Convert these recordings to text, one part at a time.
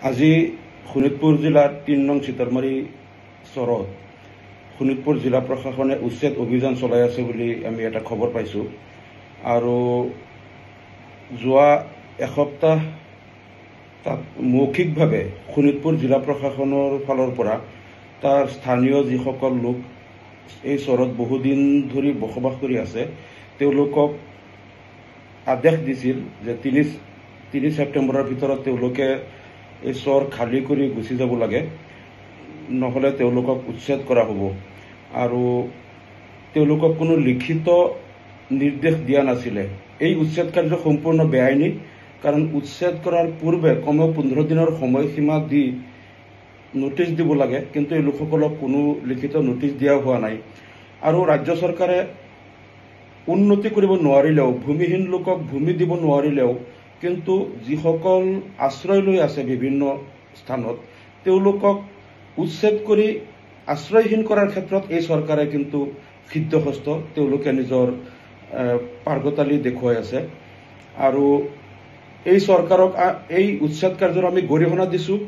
আজি শোণিতপুৰ জিলাৰ ৩ নং চিতৰমাৰী চৰত শোণিতপুৰ জিলা প্ৰশাসনে উচ্ছেদ অভিযান চলাই আছে বুলি আমি এটা খবৰ পাইছোঁ। আৰু যোৱা এসপ্তাহ তাত মৌখিকভাৱে শোণিতপুৰ জিলা প্ৰশাসনৰ ফালৰ পৰা তাৰ স্থানীয় যিসকল লোক এই চৰত বহুদিন ধৰি বসবাস কৰি আছে তেওঁলোকক আদেশ দিছিল যে ৩ ছেপ্টেম্বৰৰ ভিতৰত তেওঁলোকে এই চৰ খালী কৰি গুচি যাব লাগে, নহ'লে তেওঁলোকক উচ্ছেদ কৰা হ'ব। আৰু তেওঁলোকক কোনো লিখিত নিৰ্দেশ দিয়া নাছিলে। এই উচ্ছেদ কাৰ্য সম্পূৰ্ণ বেআইনী, কাৰণ উচ্ছেদ কৰাৰ পূৰ্বে কমেও 15 দিনৰ সময়সীমা দি নোটিছ দিব লাগে, কিন্তু এই লোকসকলক কোনো লিখিত নোটিছ দিয়া হোৱা নাই। আৰু ৰাজ্য চৰকাৰে উন্নতি কৰিব নোৱাৰিলেও, ভূমিহীন লোকক ভূমি দিব নোৱাৰিলেও, কিন্তু যিসকল আশ্ৰয় লৈ আছে বিভিন্ন স্থানত তেওঁলোকক উচ্ছেদ কৰি আশ্ৰয়হীন কৰাৰ ক্ষেত্ৰত এই চৰকাৰে কিন্তু সিদ্ধহস্ত, তেওঁলোকে নিজৰ পাৰ্গতালি দেখুৱাই আছে। আৰু এই চৰকাৰক এই উচ্ছেদ কাৰ্যৰ আমি গৰিহণা দিছোঁ।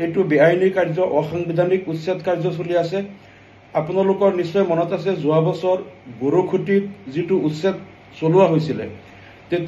এইটো বেআইনী কাৰ্য, অসাংবিধানিক উচ্ছেদ কাৰ্য চলি আছে। আপোনালোকৰ নিশ্চয় মনত আছে যোৱা বছৰ বৰখুটিত যিটো উচ্ছেদ চলোৱা হৈছিলে, তেতিয়া